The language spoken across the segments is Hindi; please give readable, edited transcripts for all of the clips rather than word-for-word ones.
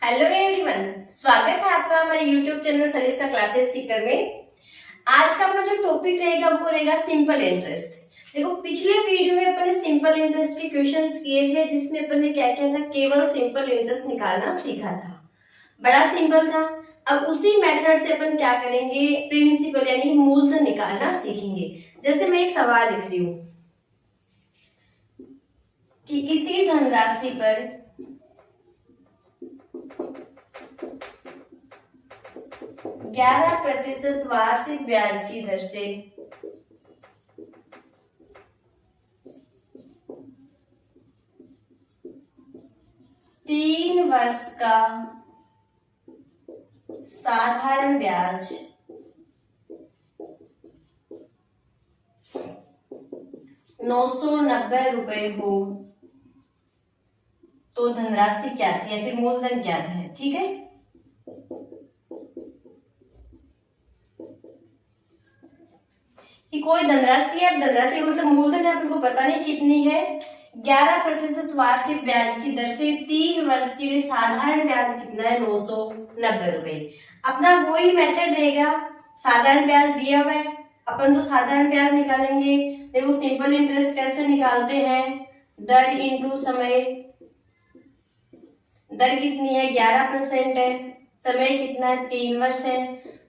हेलो एवरीवन, स्वागत है आपका हमारे YouTube channel Sarishta classes Sikar में। आज का अपना जो टॉपिक रहेगा वो रहेगा सिंपल इंटरेस्ट। देखो, पिछले वीडियो में अपन ने सिंपल इंटरेस्ट के क्वेश्चंस किए थे, जिसमें अपन ने क्या किया था, केवल सिंपल इंटरेस्ट निकालना सीखा था। बड़ा सिंपल था। अब उसी मेथड से अपन क्या करेंगे, प्रिंसिपल यानी मूलधन निकालना सीखेंगे। जैसे मैं एक सवाल लिख रही हूँ कि किसी धनराशि पर 11% वार्षिक ब्याज की दर से 3 वर्ष का साधारण ब्याज 990 रुपए हो तो धनराशि क्या थी या फिर मूलधन क्या है। ठीक है, कि कोई धनराशि है। धनराशि मतलब मूलधन है, आपको पता नहीं कितनी है। 11% वार्षिक ब्याज की दर से 3 वर्ष के लिए साधारण ब्याज कितना है, 990 रुपए। अपना वही मेथड रहेगा, साधारण ब्याज दिया हुआ है, अपन तो साधारण ब्याज निकालेंगे। देखो, सिंपल इंटरेस्ट कैसे निकालते हैं, दर इंटू समय। दर कितनी है, 11% है, समय कितना है, 3 वर्ष है,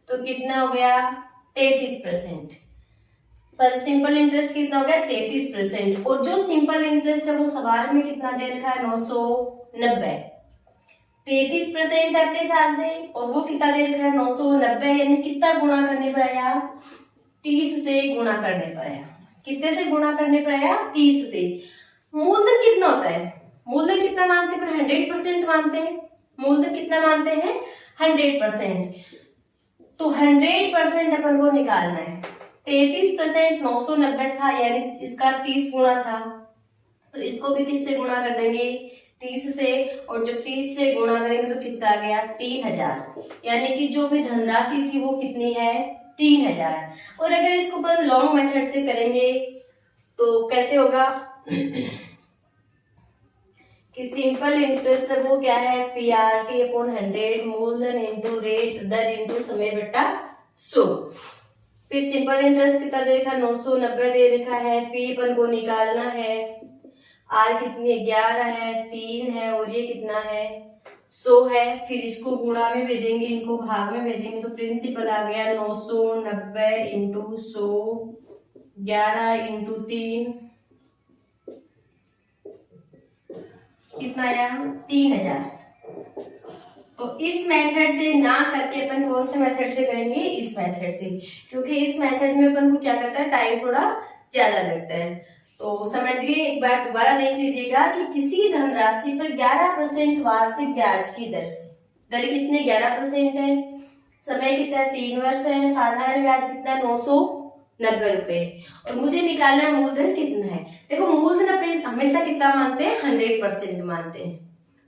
तो कितना हो गया, 33%। सिंपल इंटरेस्ट कितना हो गया, 33%। और जो सिंपल इंटरेस्ट है वो सवाल में कितना दे रखा है, 990। 33% है अपने हिसाब से, और वो कितना दे रखा है, 990। यानी कितना गुणा करने पर आया, 30 से गुणा करने पर आया। कितने से गुणा करने पर आया, 30 से। मूलधन कितना होता है, मूलधन कितना मानते हैं, 100% मानते हैं। मूलधन कितना मानते हैं, 100%। तो 100% अपन को निकालना है। 33% 990 था, यानी इसका 30 गुना था, तो इसको भी किससे गुणा कर देंगे, 30 से। और जब 30 से गुणा करेंगे तो कितना आ गया, 3000। यानी कि जो भी धनराशि थी वो कितनी है, 3000। और अगर इसको अपन लॉन्ग मेथड से करेंगे तो कैसे होगा कि सिंपल इंटरेस्ट वो क्या है, पीआरटी अपॉन 100, मूलधन इंटू रेट, दर इंटू समय बटा 100। फिर सिंपल इंटरेस्ट कितना दे रखा है, 990 दे रखा है। पी अपन को निकालना है, आर कितनी है, 11 है, 3 है, और ये कितना है, 100 है। फिर इसको गुणा में भेजेंगे, इनको भाग में भेजेंगे, तो प्रिंसिपल आ गया 990 इंटू 100, 11 इंटू 3, कितना आया, 3000। तो इस मेथड से ना करके अपन कौन से मेथड से करेंगे, इस मेथड से, क्योंकि इस मेथड में अपन को क्या करता है, टाइम थोड़ा ज्यादा लगता है। तो समझिए, एक बार दोबारा देख लीजिएगा कि किसी धनराशि पर 11% वार्षिक ब्याज की दर से, दर कितने, 11% है, समय कितना है, 3 वर्ष है, साधारण ब्याज कितना है, 990 रुपए, और मुझे निकालना है मूलधन कितना है। देखो, मूलधन अपन हमेशा कितना मानते हैं, 100% मानते हैं।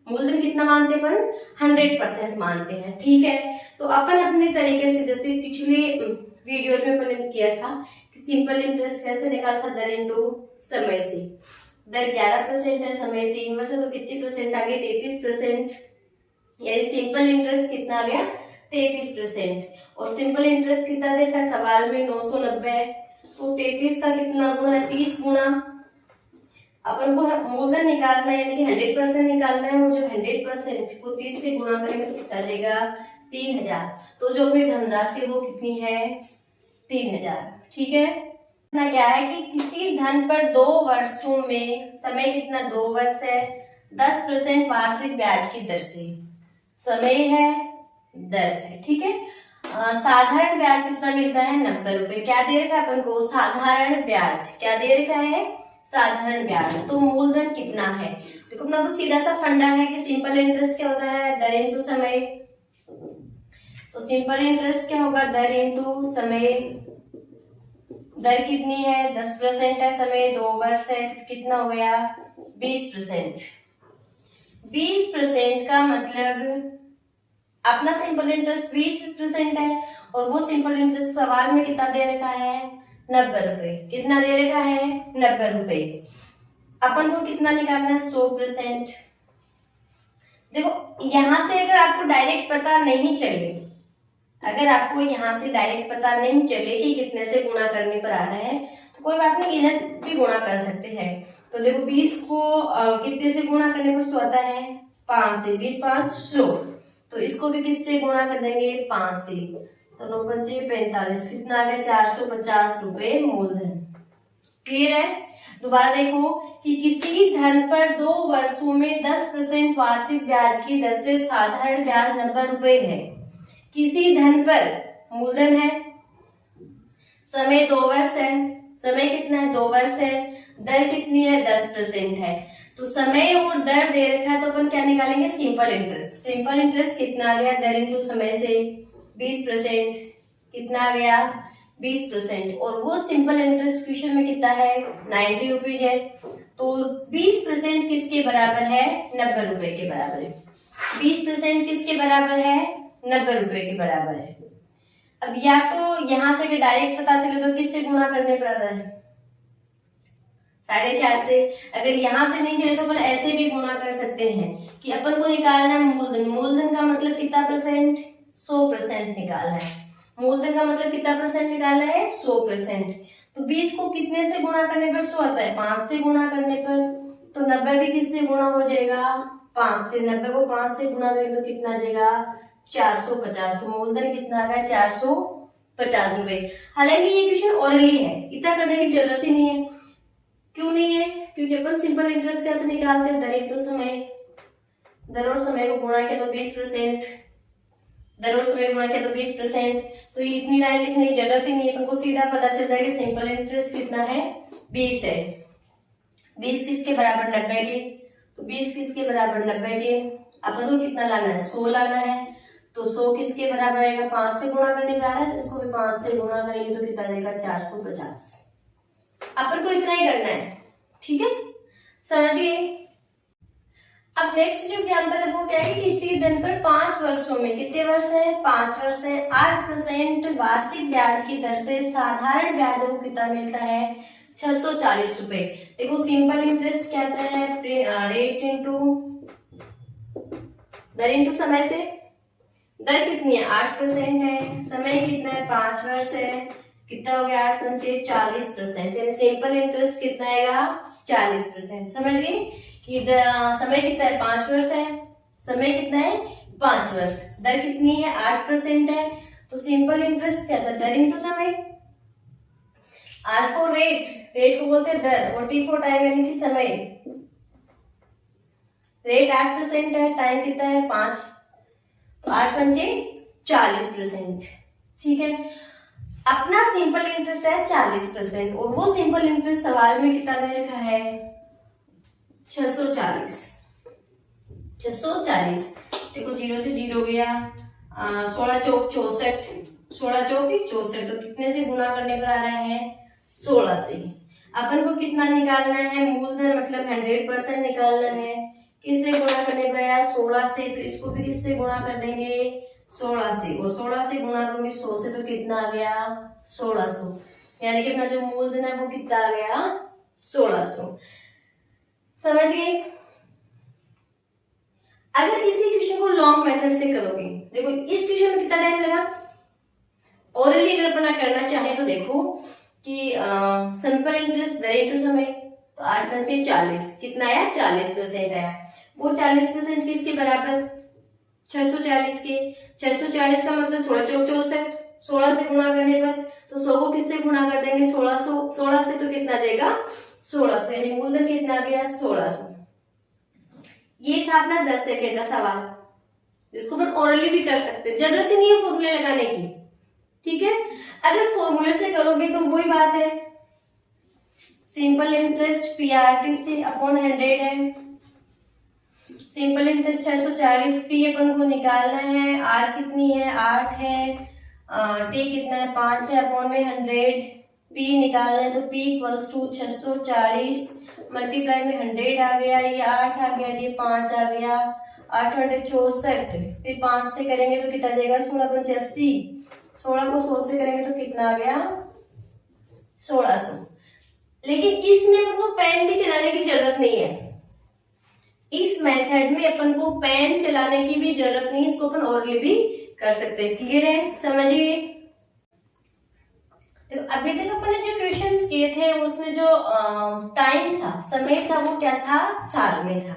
मूलधन कितना मानते हैं अपन, 100% मानते हैं। ठीक है, तो अपन अपने तरीके से, जैसे पिछले वीडियो में अपन ने किया था कि सिंपल इंटरेस्ट कैसे निकाला था, दर इंटू समय से। दर 11% है, समय 3 वर्ष है, तो कितनी परसेंट आ गई, 33%। यानी सिंपल इंटरेस्ट कितना आ गया, 33%। और सिंपल इंटरेस्ट कितना देखा सवाल में, 990, तो 33 का कितना गुना है, 30 गुना। अपन को मूलधन निकालना है, यानी कि 100% निकालना है, और जो 100% को 30 से गुणा करेंगे तो कितना देगा, 3000। तो जो अपनी धनराशि वो कितनी है, 3000। ठीक है ना, क्या है कि किसी धन पर 2 वर्षों में, समय कितना, 2 वर्ष है, 10% वार्षिक ब्याज की दर से, समय है, दर है। ठीक है, साधारण ब्याज कितना मिलता है, 90 रुपए। क्या दे रखा है अपन को, साधारण ब्याज, क्या दे रखा है, साधारण ब्याज। तो मूलधन कितना है, देखो अपना तो सीधा सा फंडा है कि सिंपल इंटरेस्ट क्या होता है, दर इंटू समय। तो सिंपल इंटरेस्ट क्या होगा, दर इंटू समय। दर कितनी है, 10% है, समय 2 वर्ष है, कितना हो गया, 20%। 20% का मतलब अपना सिंपल इंटरेस्ट 20% है, और वो सिंपल इंटरेस्ट सवाल में कितना दे रखा है, 90 रुपए। कितना दे रखा है, 90 रुपए। अपन को कितना निकालना है, 100%। देखो यहाँ से अगर आपको डायरेक्ट पता नहीं चले, अगर आपको यहाँ से डायरेक्ट पता नहीं चले कि कितने से गुणा करने पर आ रहा है तो कोई बात नहीं, इधर भी गुणा कर सकते हैं। तो देखो 20 को कितने से गुणा करने पर 100 आता है, 5 से, 20 5 100, तो इसको भी किससे गुणा कर देंगे, 5 से, तो 9 5 45, कितना आ गया 450 रुपए मूलधन। क्लियर है। दोबारा देखो कि किसी धन पर 2 वर्षों में 10% वार्षिक ब्याज की दर से साधारण ब्याज 90 रुपए है। किसी धन पर मूलधन है, समय 2 वर्ष है, समय कितना है 2 वर्ष है, दर कितनी है 10% है, तो समय और दर दे रखा है तो अपन क्या निकालेंगे, सिंपल इंटरेस्ट। सिंपल इंटरेस्ट कितना आ गया, दर इंटू समय से 20%, कितना आ गया 20%, और वो सिंपल इंटरेस्ट क्वेश्चन में कितना है 90 रुपीज है, तो 20% किसके बराबर है, 90 रुपए के बराबर है। 20% किसके बराबर है, 90 रुपए के बराबर है। अब या तो यहां से डायरेक्ट पता चले तो किससे गुणा करने पर आता है, 4.5 से। अगर यहां से नहीं चले तो अपन ऐसे भी गुणा कर सकते हैं कि अपन को निकालना है मूलधन। मूलधन का मतलब कितना परसेंट, 100% निकालना है। मूलधन का मतलब कितना परसेंट निकालना है, 100%। तो 20 को कितने से गुणा करने पर 100 आता है, 5 से गुणा करने पर, तो 90 भी किससे गुणा हो जाएगा, 5 से। 90 को 5 से गुणा करेंगे तो कितना आ जाएगा 450, तो मूलधन कितना आ गया 450 रुपए। हालांकि ये क्वेश्चन ओरली है, इतना करने की जरूरत ही नहीं है। क्यों नहीं है, क्योंकि अपन सिंपल इंटरेस्ट कैसे निकालते हैं, दर इंटू समय, दर और समय को गुणा किया तो 20%, दर और समय गुणा किया तो 20%, तो ये इतनी लाइन लिखने की जरूरत ही नहीं है, अपन को सीधा पता चल रहा है कि सिंपल इंटरेस्ट कितना है 20 है। 20 किसके बराबर 90 के, तो 20 किसके बराबर 90 के, अपन को कितना लाना है 100 लाना है, तो 100 किसके बराबर आएगा, 5 से गुणा करने पर आ रहा है, तो इसको भी 5 से गुणा करेंगे तो कितना देगा 450। अपन को इतना ही करना है, ठीक है, समझिए। अब नेक्स्ट जो एग्जाम्पल है वो क्या है कि किसी धन पर 5 वर्षों में, कितने वर्ष है 5 वर्ष है, 8% वार्षिक ब्याज की दर से साधारण ब्याज को कितना मिलता है 640 रुपए। देखो सिंपल इंटरेस्ट कहते हैं रेट इंटू दर इंटू समय से। दर कितनी है 8% है, समय कितना है 5 वर्ष है, कितना हो गया 8 पंचे 40%, यानी सिंपल इंटरेस्ट कितना आएगा 40%। समझ गए कि समय कितना है 5 वर्ष है, समय कितना है 5 वर्ष, दर कितनी है 8% है, तो सिंपल इंटरेस्ट क्या था दर इंटू समय। आर फॉर रेट, रेट को बोलते हैं दर, और टी फॉर टाइम यानी कि समय। रेट 8% है, टाइम कितना है 5, तो 8 पंचे 40%, ठीक है। अपना सिंपल इंटरेस्ट है 40%, और वो सिंपल इंटरेस्ट सवाल में कितना दे रखा है 640। देखो 0 से 0 गया, 16 चौक 64, 16 चौक 64, तो कितने से गुणा करने पर आ रहा है 16 से। अपन को कितना निकालना है, मूलधन मतलब 100% निकालना है। किससे गुणा करने पर आया 16 से, तो इसको भी किससे गुणा कर देंगे 16 से, और 16 से गुणा करूंगी 100 से, तो कितना आ गया 1600, यानी कि अपना जो मूलधन है वो कितना आ गया 1600। समझ गए। अगर इसी क्वेश्चन को लॉन्ग मेथड से करोगे, देखो इस क्वेश्चन में कितना टाइम लगा, ओरली अगर अपना करना चाहे तो देखो कि सिंपल इंटरेस्ट दर इंटू समय, तो 8 पंचे 40, कितना आया 40% आया। वो 40% किसके बराबर 640 के, 640 का मतलब 16 चौक 64, 16 से गुणा करने पर, तो 100 को किससे गुणा कर देंगे 16 से, तो कितना देगा 1600, यानी मूलधन कितना आ गया 1600। ये था अपना 10 सेकेंड का सवाल, जिसको अपन ओरली भी कर सकते हैं, जरूरत ही नहीं है फॉर्मूले लगाने की, ठीक है। अगर फॉर्मूले से करोगे तो वही बात है, सिंपल इंटरेस्ट पीआरटी से अपॉन 100 है, सिंपल इंटरेस्ट 640, पी अपन को निकालना है, आर कितनी है 8 है, टी कितना है 5 है, अपॉन में 100, पी निकालना है, तो पी इक्वल्स टू 640 मल्टीप्लाई में 100 आ गया, ये 8 आ गया, ये 5 आ गया, 8 64, फिर 5 से करेंगे तो कितना देगा 16 पंचे 80, 16 को 100 से करेंगे तो कितना आ गया 1600। लेकिन इसमें आपको पेन भी चलाने की जरूरत नहीं है, इस मेथड में अपन को पेन चलाने की भी जरूरत नहीं, इसको अपन ओरली भी कर सकते हैं। क्लियर है, समझिए। तो अभी तक अपन ने जो क्वेश्चंस किए थे उसमें जो टाइम था, समय था, वो क्या था, साल में था।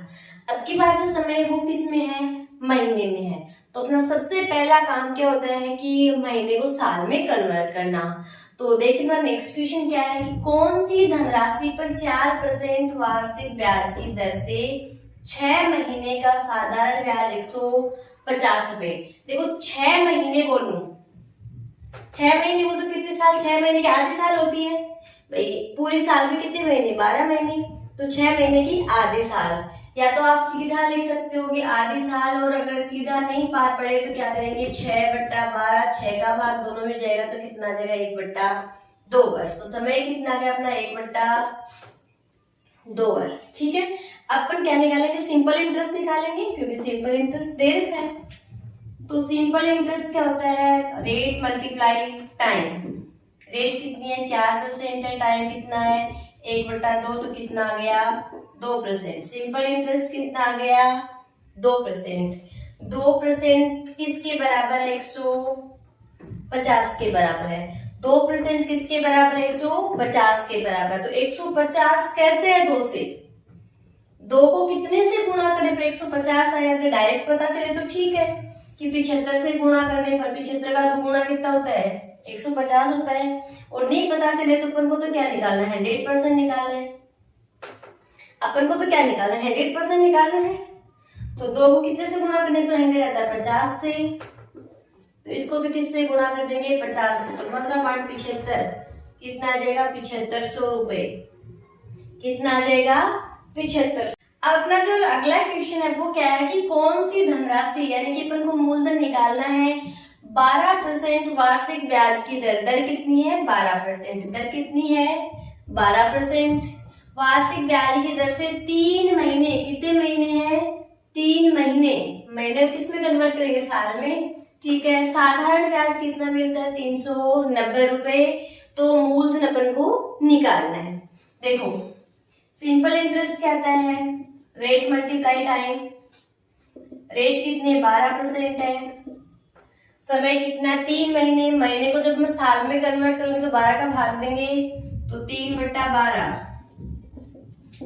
अब की बार जो समय है वो किस में है, महीने में है। तो अपना सबसे पहला काम क्या होता है कि महीने को साल में कन्वर्ट करना। तो देखिए नेक्स्ट क्वेश्चन क्या है कि कौन सी धनराशि पर 4% वार्षिक ब्याज की दर से 6 महीने का साधारण ब्याज 150 रुपए। देखो 6 महीने बोलूं, 6 महीने वो तो कितने साल, 6 महीने की आधी साल होती है भाई। पूरे साल में कितने महीने, 12 महीने, तो 6 महीने की आधी साल। या तो आप सीधा लिख सकते हो कि आधी साल, और अगर सीधा नहीं पार पड़े तो क्या करेंगे, 6/12, 6 का भाग दोनों में जाएगा तो कितना आ जाएगा, 1/2 वर्ष। तो समय कितना आ गया अपना, 1/2 वर्ष। ठीक है, अपन क्या निकालेंगे, सिंपल इंटरेस्ट निकालेंगे, क्योंकि सिंपल इंटरेस्ट दे रखा है। तो सिंपल इंटरेस्ट क्या होता है, रेट मल्टीप्लाई टाइम। रेट कितनी है, 4% है, टाइम कितना है, 1/2, तो कितना आ गया, 2%। सिंपल इंटरेस्ट कितना आ गया, 2%। 2% किसके बराबर है, 150 के बराबर है। 2% किसके बराबर है, 150 के बराबर। तो 150 कैसे है, 2 से, 2 को कितने से गुणा करने पर 150 आया। अगर डायरेक्ट पता चले तो ठीक है कि 75 से गुणा करने पर, 75 का तो गुणा कितना होता है, 150 होता है। और नहीं पता चले तो अपन को तो क्या निकालना है, 100% निकालना है। अपन को तो क्या निकालना है, 100% निकालना है। तो 2 को कितने से गुणा करने पर 100 आता है, 50 से। तो इसको भी किससे गुणा कर देंगे, 50 से। तो 15.75 कितना आ जाएगा, 7500 रुपए। कितना आ जाएगा, 7500। अब अपना जो अगला क्वेश्चन है वो क्या है कि कौन सी धनराशि, यानी कि अपन को मूलधन निकालना है, 12% वार्षिक ब्याज की दर। दर कितनी है, 12%। दर कितनी है, 12%। वार्षिक ब्याज की दर से 3 महीने, कितने महीने हैं, 3 महीने। महीने किसमें कन्वर्ट करेंगे, साल में। ठीक है, साधारण ब्याज कितना मिलता है, 390 रुपए। तो मूलधन अपन को निकालना है। देखो सिंपल इंटरेस्ट क्या आता है, रेट मल्टीप्लाई टाइम। रेट कितने, 12% है। समय कितना, 3 महीने। महीने को जब मैं साल में कन्वर्ट करूंगी तो 12 का भाग देंगे, तो 3/12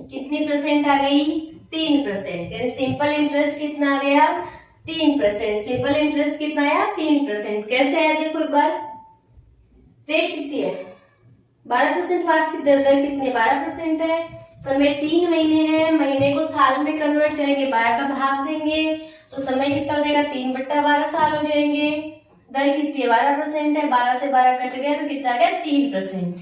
कितनी परसेंट आ गई, 3%। यानी सिंपल इंटरेस्ट कितना आ गया, 3%। सिंपल इंटरेस्ट कितना आया, 3%। कैसे आया, देखो एक बार। रेट कितनी है, 12%। वार्षिक दर, दर कितनी, 12% है। समय 3 महीने है। महीने को साल में कन्वर्ट करेंगे, 12 का भाग देंगे, तो समय कितना हो जाएगा, 3/12 साल हो जाएंगे। दर कितनी है, 12% है। 12 से 12 कट गया तो कितना आ गया, 3%।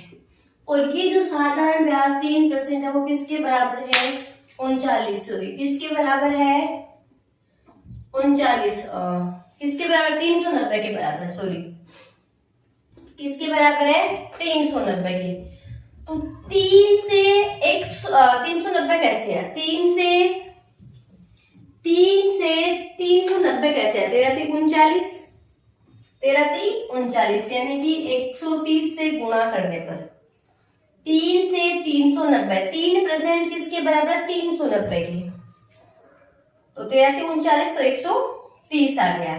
और ये जो साधारण ब्याज 3% है वो किसके बराबर है, 39। सॉरी, किसके बराबर है, 39। किसके बराबर, 390 के बराबर। सॉरी, किसके बराबर है, 390 के। तो 3 से 390 कैसे है, 3 से 390 कैसे है, 13×3 = 39। 13×3 = 39, यानी कि 130 से गुणा करने पर 3 से 390, 3% किसके बराबर, 390 के। तो 13×3 = 39, तो 130 आ गया।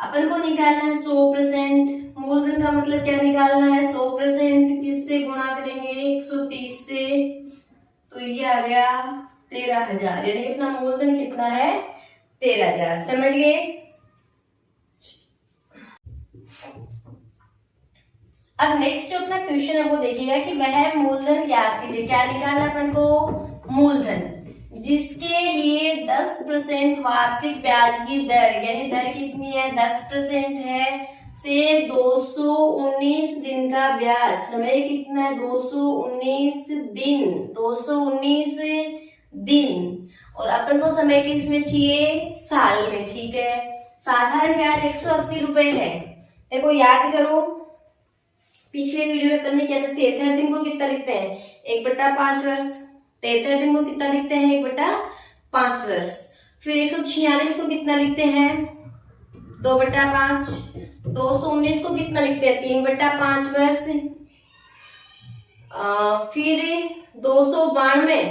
अपन को निकालना है 100%। मूलधन का मतलब क्या निकालना है, 100%। किससे गुणा करेंगे, 130 से। तो ये आ गया 13,000। यानी अपना मूलधन कितना है, 13,000। समझ गए। अब नेक्स्ट जो अपना क्वेश्चन है वो देखिएगा कि वह मूलधन ज्ञात कीजिए। क्या निकालना अपन को, मूलधन, जिसके लिए 10% वार्षिक ब्याज की दर, यानी दर कितनी है, 10% है, से 219 दिन का ब्याज। समय कितना है, 219 दिन। 219 दिन। और अपन को समय किसमें चाहिए, साल में। ठीक है, साधारण ब्याज 180 रुपए है। देखो याद करो, पिछले वीडियो में अपन ने क्या था, 73 दिन को कितना लिखते हैं, 1/5 वर्ष। 73 दिन को कितना लिखते हैं, 1/5 वर्ष। फिर 146 को कितना लिखते हैं, 2/5। 219 को कितना लिखते हैं, 3/5 वर्ष। फिर 292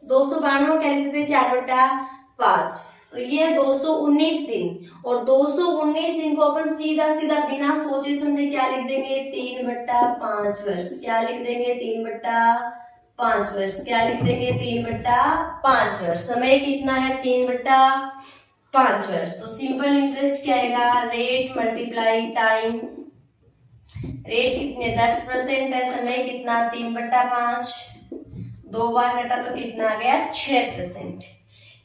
292 क्या लिखते थे 4/5, तो ये है 219 दिन। और 219 दिन को अपन सीधा सीधा बिना सोचे समझे क्या लिख देंगे 3/5 वर्ष। क्या लिख देंगे 3/5 वर्ष। क्या लिख देंगे 3/5 वर्ष। समय कितना है 3/5 वर्ष। तो सिंपल इंटरेस्ट क्या आएगा, रेट मल्टीप्लाई टाइम। रेट कितने 10% है, समय कितना 3/5, 2 बार घटा तो कितना आ गया 6%।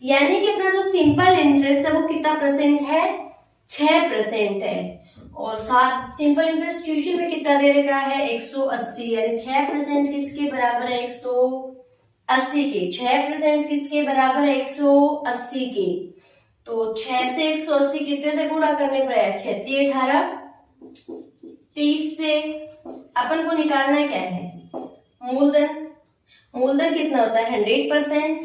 यानी कि अपना जो सिंपल इंटरेस्ट है वो कितना परसेंट है 6% है। और साथ सिंपल इंटरेस्ट ट्यूशन में कितना दे रखा है 180, यानी 6% किसके बराबर है 180 के। 6% किसके बराबर है 180 के। तो 6 से 180 कितने से गुणा करने पर है 6 × 18 30 से अपन को निकालना क्या है मूलधन। मूलधन कितना होता है 100%,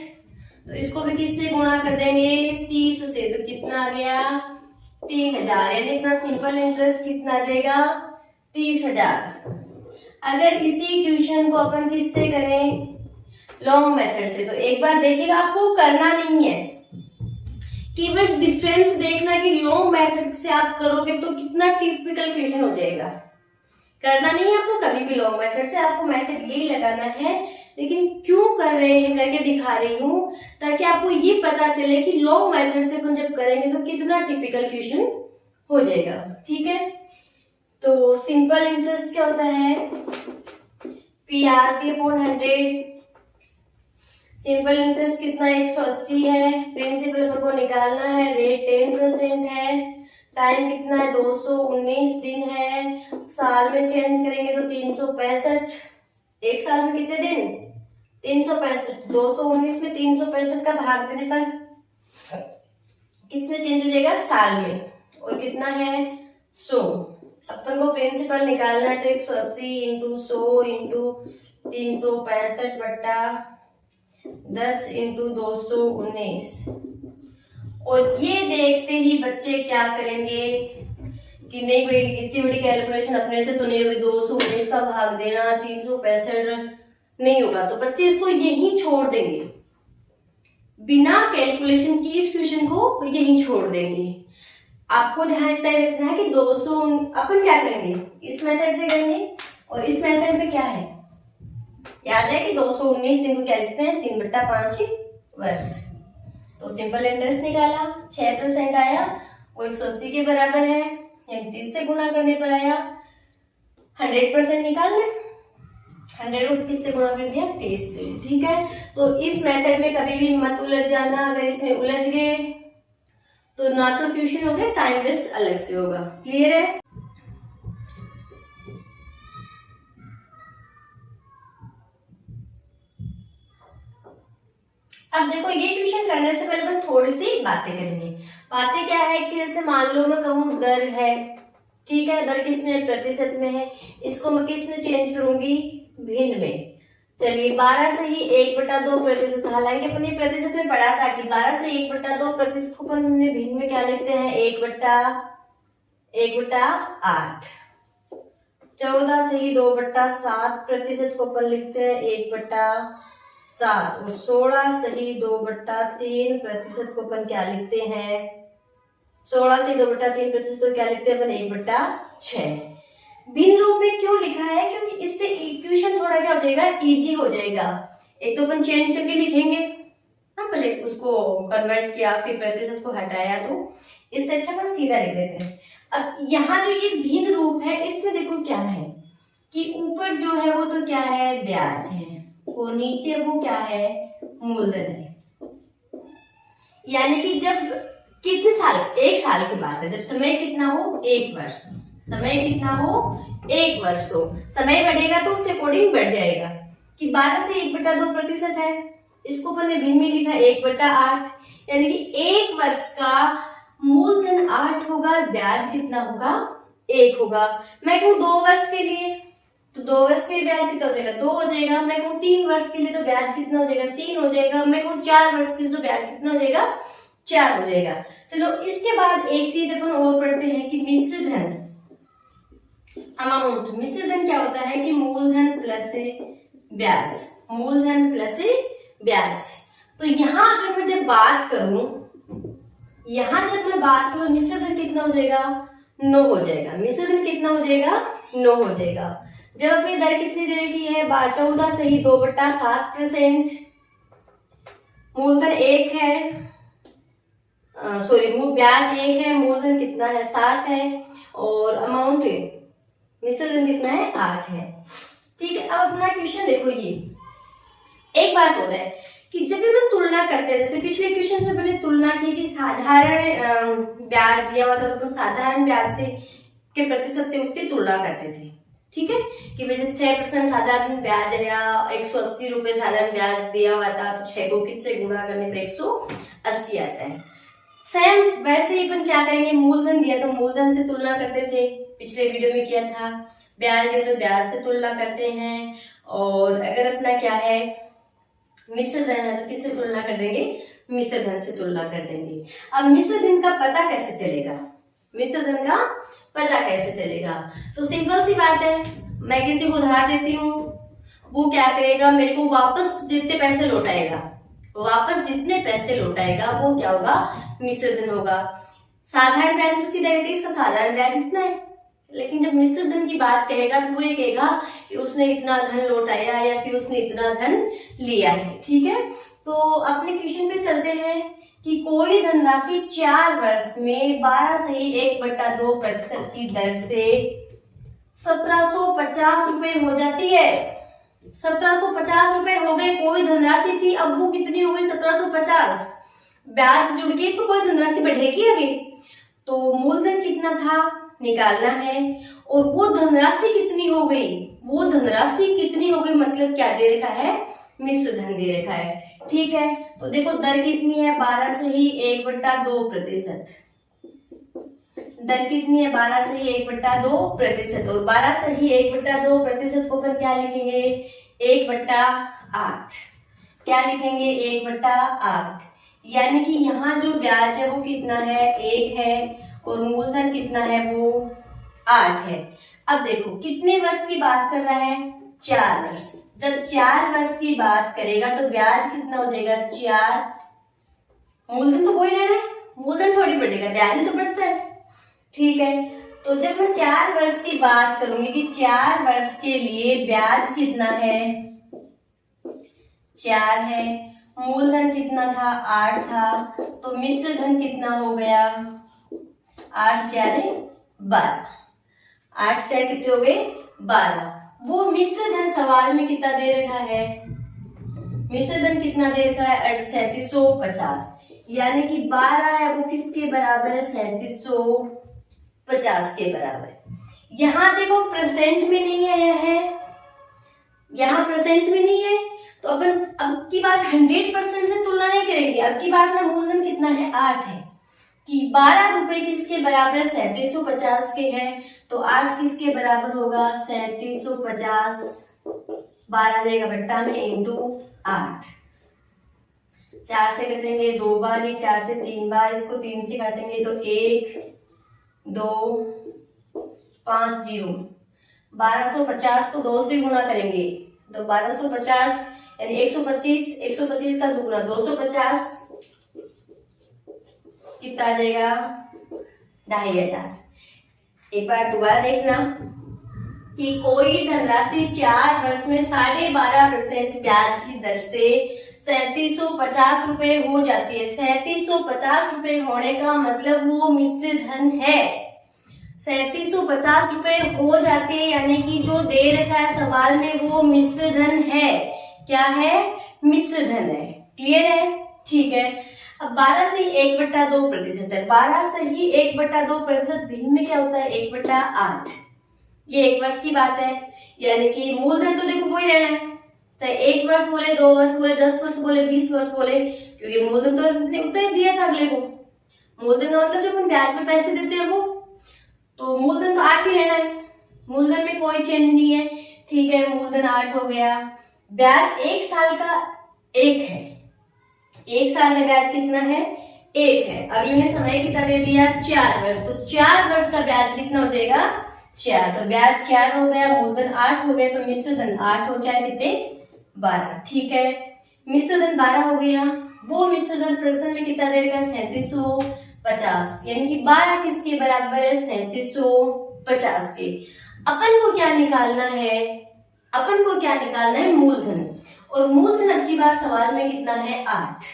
तो इसको भी किससे गुणा कर देंगे 30 से, तो कितना आ गया 3000। यानी अपना सिंपल इंटरेस्ट कितना आ जाएगा 30,000। अगर इसी क्वेश्चन को अपन किससे करें लॉन्ग मेथड से, तो एक बार देखिएगा, आपको करना नहीं है, केवल डिफरेंस देखना कि लॉन्ग मेथड से आप करोगे तो कितना टिपिकल क्वेश्चन हो जाएगा। करना नहीं है आपको कभी भी लॉन्ग मेथड से, आपको मेथड यही लगाना है। लेकिन क्यों कर रहे हैं करके दिखा रही हूँ ताकि आपको ये पता चले कि लॉन्ग मेथड से अपन जब करेंगे तो कितना टिपिकल क्वेश्चन हो जाएगा। ठीक है, तो सिंपल इंटरेस्ट क्या होता है PRP/100। सिंपल इंटरेस्ट कितना 180 है। प्रिंसिपल अपन को निकालना है, रेट 10% है। टाइम कितना है 219 दिन है। साल में चेंज करेंगे तो 365। एक साल में कितने दिन 365। 219 में 365 का भाग देने पर किसमें चेंज हो जाएगा साल में। और कितना है 100। अपन को प्रिंसिपल निकालना है तो 180 × 100 × 365 बट्टा 10 × 219। और ये देखते ही बच्चे क्या करेंगे कि नहीं भाई इतनी बड़ी कैलकुलेशन अपने से तो नहीं होगी, 219 का भाग देना 365 नहीं होगा, तो बच्चे इसको यहीं छोड़ देंगे, बिना कैलकुलेशन की इस क्वेश्चन को यहीं छोड़ देंगे। आपको ध्यान रखना है कि 200 अपन क्या करेंगे इस मेथड से करेंगे, और इस मेथड में क्या है याद है कि 219 दिन को क्या लिखते हैं 3/5 वर्ष। तो सिंपल इंटरेस्ट निकाला 6% आया, वो 180 के बराबर है, 30 से गुणा करने पर आया। 100% निकाल लें, 100 को किससे गुणा कर दिया 30 से। ठीक है, तो इस मेथड में कभी भी मत उलझ जाना। अगर इसमें उलझ गए तो ना तो क्वेश्चन हो गया, टाइम वेस्ट अलग से होगा। क्लियर है। अब देखो ये क्वेश्चन करने से पहले हम थोड़ी सी बातें करेंगे। बातें क्या है कि जैसे मान लो मैं कहूँ दर है, ठीक है, दर किस में प्रतिशत में है, इसको मैं किस में चेंज करूंगी भिन्न में। चलिए 12 से ही 1/2%। हालांकि अपन ये प्रतिशत में पढ़ा था कि 12 से 1/2% को अपन भिन्न में क्या लिखते हैं 1/8। 14 से ही 2/7% को अपन लिखते हैं 1/7। और 16 से ही 2/3% को अपन क्या लिखते हैं 16 से 2/3% को क्या लिखते हैं अपन 1/6। भिन्न रूप में क्यों लिखा है, क्योंकि इससे इक्वेशन थोड़ा क्या हो जाएगा इजी हो जाएगा। एक तो अपन चेंज करके लिखेंगे, हाँ पहले उसको कन्वर्ट किया फिर प्रतिशत को हटाया, तो इससे अच्छा अपन सीधा लिख देते हैं। अब यहाँ जो ये भिन्न रूप है इसमें देखो क्या है कि ऊपर जो है वो तो क्या है ब्याज है, और नीचे वो क्या है मूलधन है। यानी कि जब कितने साल, 1 साल की बात है, जब समय कितना हो 1 वर्ष, समय कितना हो 1 वर्ष हो, समय बढ़ेगा तो उसके अकॉर्डिंग बढ़ जाएगा कि 12 से 1/2% है, इसको अपन ने भिन्न में लिखा 1/8। यानी कि 1 वर्ष का मूलधन 8 होगा, ब्याज कितना होगा 1 होगा। मैं कहूँ 2 वर्ष के लिए तो 2 वर्ष के लिए ब्याज कितना हो जाएगा 2 हो जाएगा। मैं कहूँ 3 वर्ष के लिए तो ब्याज कितना हो जाएगा 3 हो जाएगा। मैं कहूँ 4 वर्ष के लिए तो ब्याज कितना हो जाएगा 4 हो जाएगा। चलो इसके बाद एक चीज अपन और पढ़ते हैं कि मिश्र धन अमाउंट। मिश्र धन क्या होता है कि मूलधन प्लस ब्याज, मूलधन प्लस ब्याज। तो यहाँ अगर मैं जब बात करूं, यहाँ जब मैं बात करूं मिश्र धन कितना हो जाएगा, 9 हो जाएगा। मिश्र धन कितना हो जाएगा, 9 हो जाएगा। जब अपनी दर कितनी दे रखी है, 14 सही 2/7%, मूलधन 1 है, सॉरी ब्याज 1 है, मूलधन कितना है 7 है, और अमाउंट मिश्र धन कितना है 8 है। ठीक है, अब अपना क्वेश्चन देखो। ये एक बात हो रहा है कि जब भी हम तुलना करते हैं, जैसे पिछले क्वेश्चन में मैंने तुलना की कि साधारण ब्याज दिया हुआ था तो साधारण ब्याज से के प्रतिशत से उसकी तुलना करते थे। ठीक है, कि भाई 6% साधारण ब्याज है या 180 रुपए साधारण ब्याज दिया हुआ था तो 6 को किससे गुणा करने पर 180 आता है। सेम वैसे ही अपन क्या करेंगे, मूलधन दिया तो मूलधन से तुलना करते थे, पिछले वीडियो में किया था। ब्याज दिया तो ब्याज से तुलना करते हैं, और अगर अपना क्या है मिश्र धन है तो किससे तुलना कर देंगे, मिश्र धन से तुलना कर देंगे। अब मिश्र धन का पता कैसे चलेगा, मिश्र धन का पता कैसे चलेगा, तो सिंपल सी बात है, मैं किसी को उधार देती हूँ, वो क्या करेगा, मेरे को वापस जितने पैसे लौटाएगा, वापस जितने पैसे लौटाएगा वो क्या होगा, मिश्र धन होगा। साधारण ब्याज तो सीधा कहते इसका साधारण ब्याज इतना है, लेकिन जब मिश्र धन की बात कहेगा तो वो ये कहेगा कि उसने इतना धन लौटाया या फिर उसने इतना धन लिया है। ठीक है, तो अपने क्वेश्चन पे चलते हैं कि कोई धनराशि 4 वर्ष में 12 सही 1/2% की दर से 1750 रुपए हो जाती है। 1750 रुपए हो गए, कोई धनराशि थी, अब वो कितनी हो गई 1750। ब्याज जुड़ के तो कोई धनराशि बढ़ेगी आगे, तो मूलधन कितना था निकालना है, और वो धनराशि कितनी हो गई, वो धनराशि कितनी हो गई मतलब क्या दे रखा है, मिश्र धन दे रखा है। ठीक है, तो देखो दर कितनी है 12 सही 1/2%। दर कितनी है 12 सही 1/2%, और 12 सही 1/2% को अपन क्या लिखेंगे 1/8। क्या लिखेंगे 1/8, यानी कि यहाँ जो ब्याज है वो कितना है 1 है, और मूलधन कितना है वो 8 है। अब देखो कितने वर्ष की बात कर रहा है, 4 वर्ष। जब 4 वर्ष की बात करेगा तो ब्याज कितना हो जाएगा 4, मूलधन तो कोई लेना है, मूलधन थोड़ी बढ़ेगा, ब्याज ही तो बढ़ता है। ठीक है, तो जब मैं 4 वर्ष की बात करूंगी कि 4 वर्ष के लिए ब्याज कितना है 4 है, मूलधन कितना था 8 था, तो मिश्र धन कितना हो गया 8 4 12, 8 4 कितने हो गए 12। वो मिश्र धन सवाल में कितना दे रखा है, मिश्र धन कितना दे रखा है 3750, यानी कि 12 है वो किसके बराबर है 3750 के बराबर। यहाँ देखो परसेंट में नहीं आया है, यहाँ परसेंट में नहीं है, तो अपन अब की बार 100% से तुलना नहीं करेंगे। अब की बार ना मूलधन कितना है 8 है, कि 12 रुपए किसके बराबर 3750 के हैं, तो 8 किसके बराबर होगा 3750, 12 देगा बट्टा में इंटू 8। 4 से कटेंगे 2 बार, ये 4 से 3 बार, इसको 3 से काटेंगे तो 1 2 5 0। 1250 को 2 से गुणा करेंगे तो 1250 यानी 125, 125 का दुगुना 250, कितना आ जाएगा 2500। एक बार दोबारा देखना कि कोई धनराशि 4 वर्ष में 12.5% ब्याज की दर से 3750 रुपए हो जाती है। 3750 रुपए होने का मतलब वो मिश्र धन है। 3750 रुपए हो जाती है, यानी कि जो दे रखा है सवाल में वो मिश्र धन है। क्या है? मिश्र धन है। क्लियर है? ठीक है। अब 12 से ही 1/2% है। 12 से ही 1/2% भिन्न में क्या होता है 1/8। ये 1 वर्ष की बात है, यानी कि मूलधन तो देखो वही रहना है, चाहे 1 वर्ष बोले, 2 वर्ष बोले, 10 वर्ष बोले, 20 वर्ष बोले, क्योंकि मूलधन तो उतना ही दिया था अगले को। मूलधन मतलब जो हम ब्याज पे पैसे देते हैं वो, तो मूलधन तो 8 ही रहना है, मूलधन में कोई चेंज नहीं है। ठीक है, मूलधन 8 हो गया। ब्याज 1 साल का 1 है, 1 साल का ब्याज कितना है 1 है। अगले ने समय कितना दे दिया 4 वर्ष, तो 4 वर्ष का ब्याज कितना हो जाएगा 4। तो ब्याज 4 हो गया, मूलधन 8 हो गया, तो मिश्र धन 8 हो जाए कितने 12। ठीक है, मिश्र धन 12 हो गया। वो मिश्र धन प्रश्न में कितना दे रखा है 3750, यानी कि 12 किसके बराबर है 3750 के। अपन को क्या निकालना है, अपन को क्या निकालना है मूलधन, और मूलधन अब की बार सवाल में कितना है 8,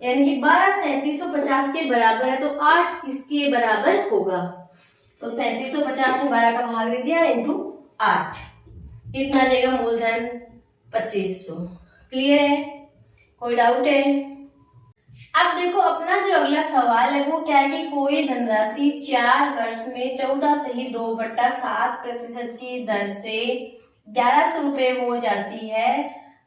यानी कि 12 3750 के बराबर है तो 8 किसके बराबर होगा, तो 3750 में 12 का भाग दे दिया इंटू 8, कितना देगा मूलधन 2500। क्लियर है, कोई डाउट है? अब देखो अपना जो अगला सवाल है वो क्या है कि कोई धनराशि 4 वर्ष में 14.2/7% की दर से 1100 रुपए हो जाती है,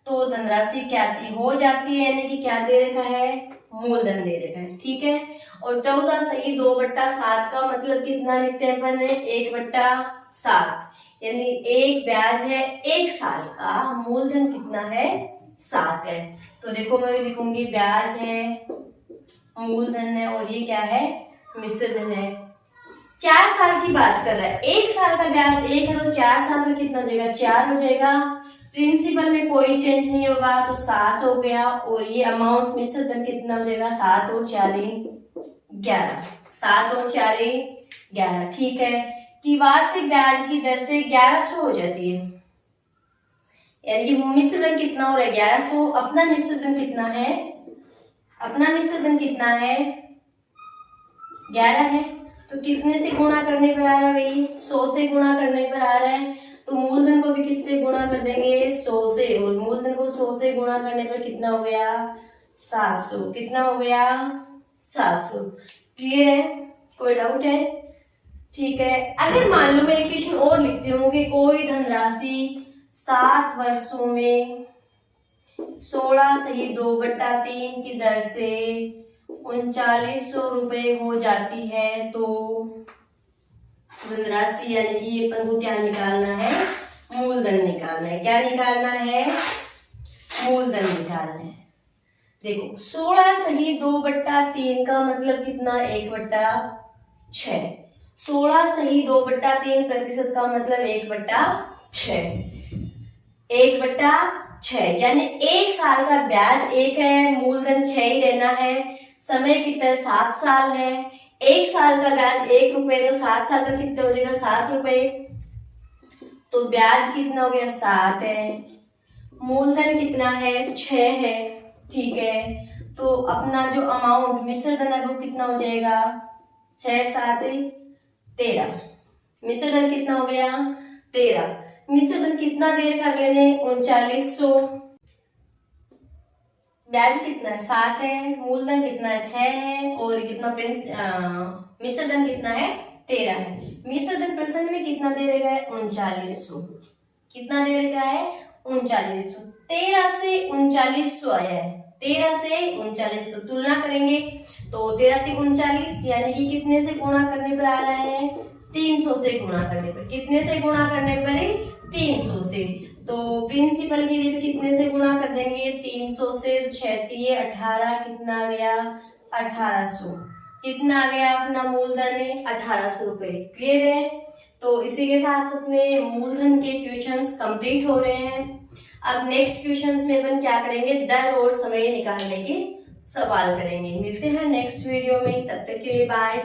तो धनराशि क्या थी हो जाती है, यानी कि क्या दे रखा है मूलधन दे रखा है, ठीक है। और 14/2/7 का मतलब कितना लिखते हैं अपन 1/7, यानी एक ब्याज है 1 साल का, मूलधन कितना है 7 है। तो देखो मैं लिखूंगी ब्याज है, मूलधन है, और ये क्या है मिश्र धन है। 4 साल की बात कर रहा है, 1 साल का ब्याज 1 है तो 4 साल का कितना हो जाएगा 4 हो जाएगा। प्रिंसिपल में कोई चेंज नहीं होगा तो 7 हो गया, और ये अमाउंट मिश्र धन कितना हो जाएगा 7 और 4 11, 7 और 4 11, ठीक है। कि वार्षिक ब्याज की दर से 1100 हो जाती है, यानी कि मिश्र धन कितना हो रहा है 1100। अपना मिश्र धन कितना है, अपना मिश्र धन कितना है 11 है, तो कितने से गुणा करने पर आ रहा है भाई 100 से गुणा करने पर आ रहा है, तो मूलधन को भी किससे गुणा कर देंगे 100 से, और मूलधन को 100 से गुणा करने पर कितना हो गया 700, कितना हो गया 700। क्लियर है, कोई डाउट है? ठीक है। अगर मान लो मैं एक क्वेश्चन और लिखती हूँ कि कोई धनराशि 7 वर्षों में 16/2/3 की दर से 3900 रुपए हो जाती है, तो धनराशि यानी कि अपन को क्या निकालना है मूलधन निकालना है। क्या निकालना है मूलधन निकालना है। देखो 16/2/3 का मतलब कितना 1/6, 16/2/3% का मतलब 1/6, 1/6, यानी 1 साल का ब्याज 1 है, मूलधन 6 ही रहना है, समय कितना 7 साल है, 1 साल का ब्याज 1 रुपए, तो 7 साल का कितना हो जाएगा 7 रुपए, तो ब्याज कितना हो गया 7 है, मूलधन कितना है 6 है, ठीक है। तो अपना जो अमाउंट मिश्र धन है वो कितना हो जाएगा 6 7 13, मिश्र धन कितना हो गया 13, मिश्र धन कितना दे रखा मैंने 3900, ब्याज कितना है 7 है, मूलधन कितना है 6 है, और कितना मिश्र धन कितना है 13 है। मिश्र धन प्रश्न में कितना दे रखा है 3900, कितना दे रखा है 3900, 13 से 3900 आया है, 13 से 3900 तुलना करेंगे तो 13 से 39, यानी कि कितने से गुणा करने पर आ रहा है 300 से गुणा करने पर, कितने से गुणा करने पर 300 से, तो प्रिंसिपल के लिए भी कितने से गुणा कर देंगे 300 से, 6 18, कितना आ गया 1800, कितना आ गया अपना मूलधन 1800 रुपए। क्लियर है, तो इसी के साथ अपने मूलधन के क्वेश्चंस कंप्लीट हो रहे हैं। अब नेक्स्ट क्वेश्चंस में अपन क्या करेंगे दर और समय निकालने के सवाल करेंगे। मिलते हैं नेक्स्ट वीडियो में, तब तक के लिए बाय।